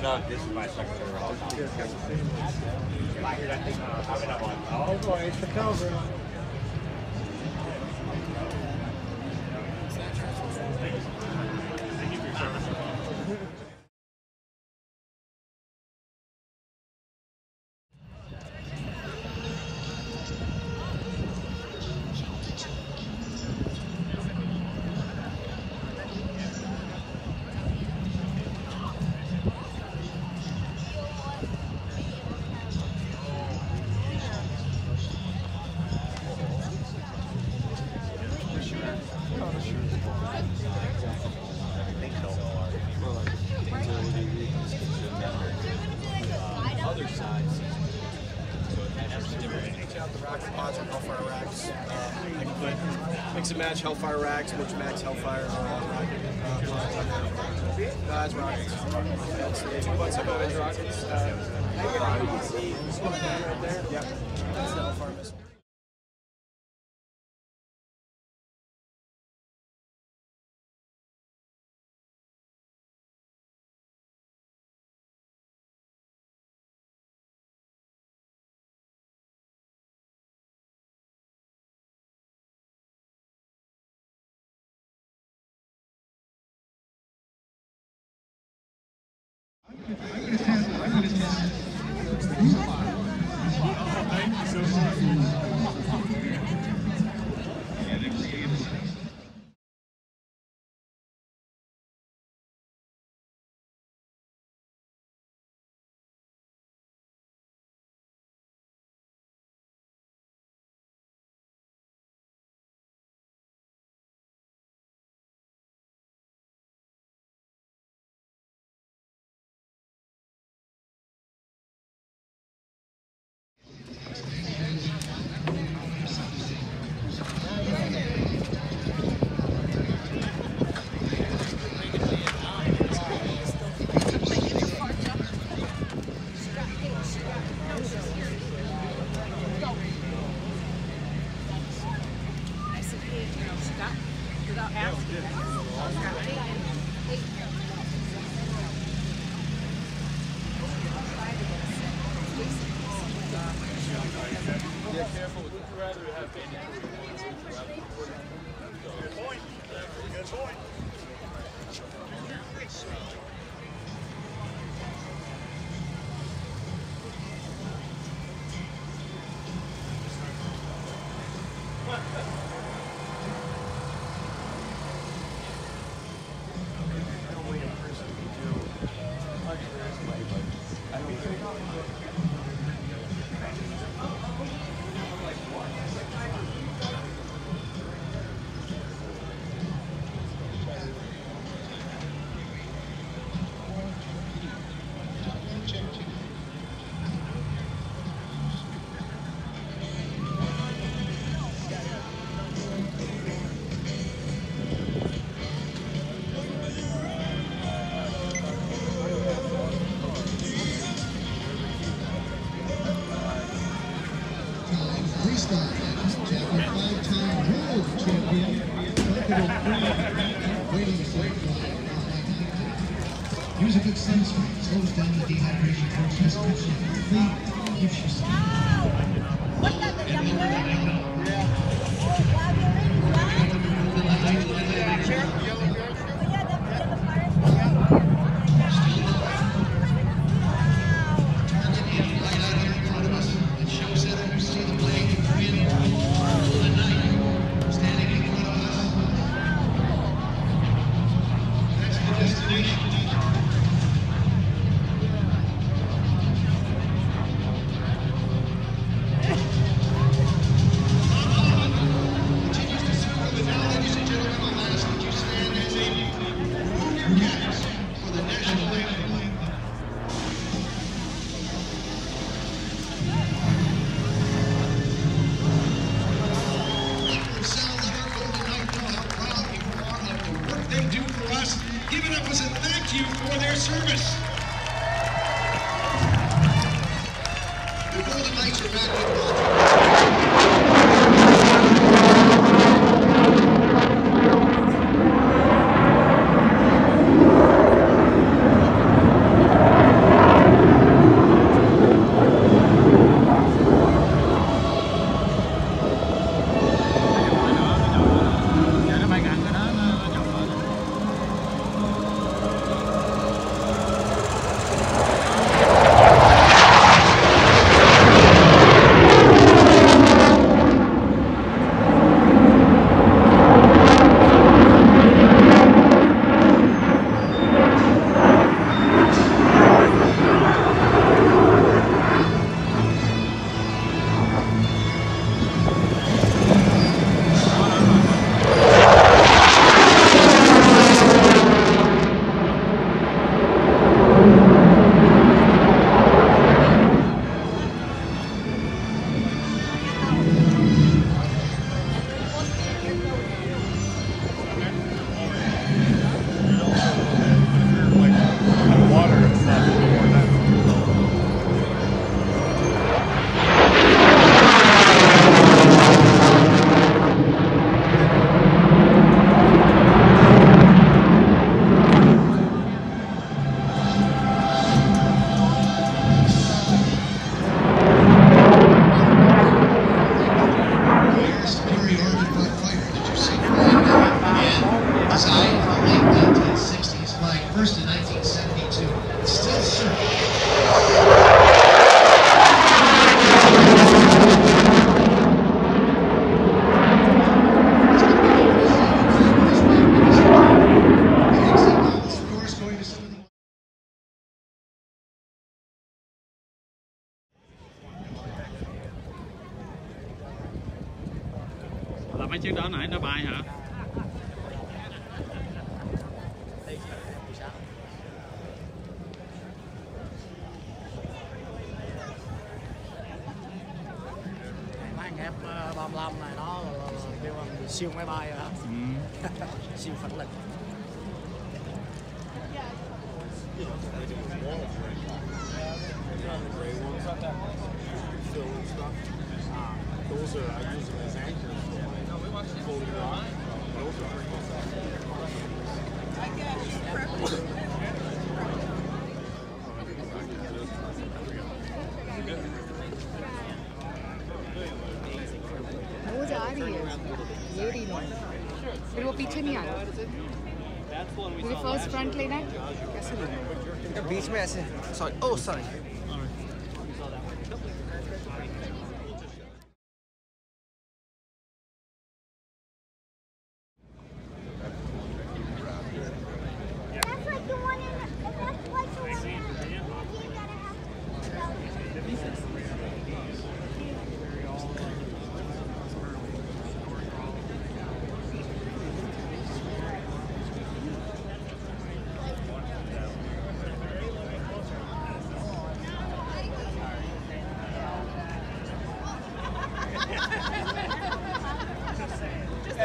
This is my secretary. Oh boy, it's the Cobra. Thank you for your service. Other sides. Out the rocket pods and Hellfire racks. I can put mix and match Hellfire racks, mix and match Hellfire rocket pods on there. Guys, rockets. What's up, Edge rockets? Right there. Yep. That's the Hellfire missile. Yeah, careful. Would you rather have been good point. Good point. Use a good sunscreen, slows down the dehydration process, cuts you healthy, keeps you skin. Give it up as a thank you for their service. The Golden Knights are back in mấy chiếc đó nãy nó bay hả? Máy thép 35 này nó kêu bằng siêu máy bay rồi đó. Siêu phản lực. Those are, I use them as anchors for my floating rock. Those are Those are beauty. It will be tiny. The first front liner. Beach में ऐसे. Sorry. Oh, sorry.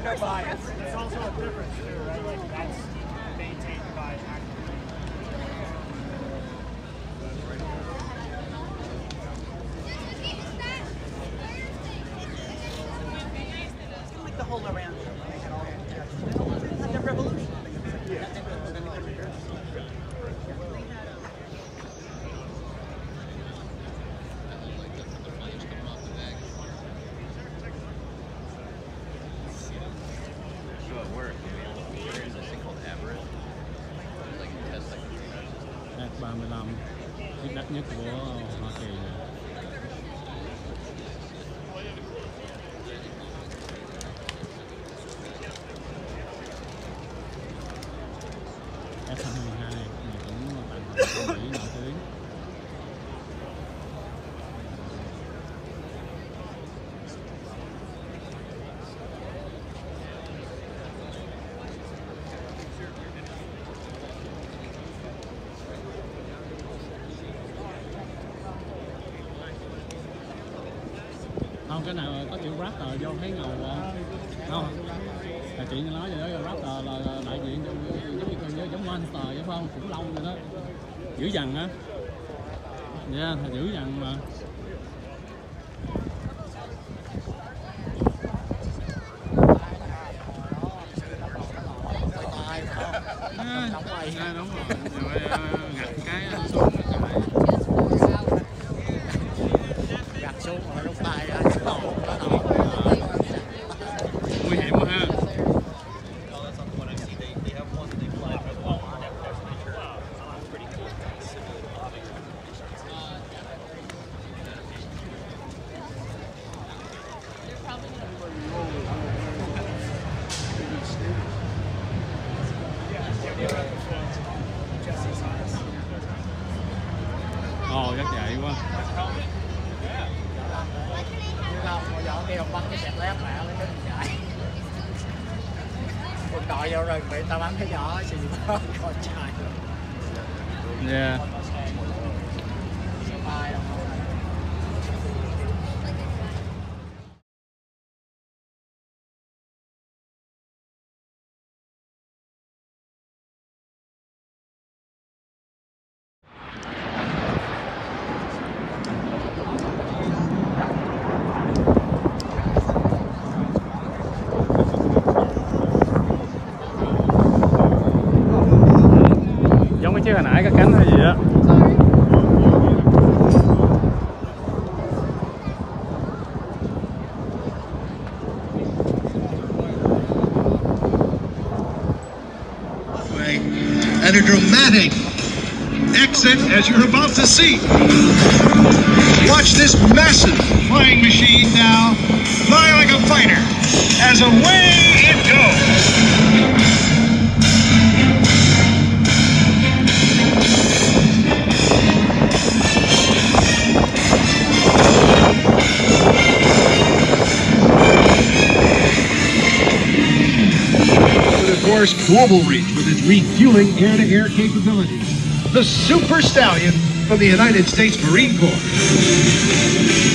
No bias. It's also a difference too, right? Like that's maintained by Like the whole around. Like the revolution. F-35 chiếc đắt nhất của Hoa Kỳ này. F-22 này cũng tặng Mỹ nổi tiếng. Không, cái nào có chữ Raptor vô thấy ngầu không? Là chị nói vậy đó, Raptor là đại diện giống Monster vậy phải không? Khủng long vậy đó. Dữ dằn á. Yeah, dữ dằn mà. Đúng rồi. Rồi ngặt cái xuống cái Gạt xuống rồi lúc tay ra. nguy hiểm quá ha. Ồ, chắc vậy quá. Không, dọn kia bắn cái xẹt lép mẹ lấy cái chạy. Quân đội vô rồi bị tao bắn cái giỏ xì con trai. Yeah. Giống cái chiếc hồi nãy, cái cánh hay gì đó. And a dramatic exit as you're about to see. Watch this massive flying machine now fly like a fighter as away it goes. Force global reach with its refueling air-to-air capabilities. The Super Stallion from the United States Marine Corps.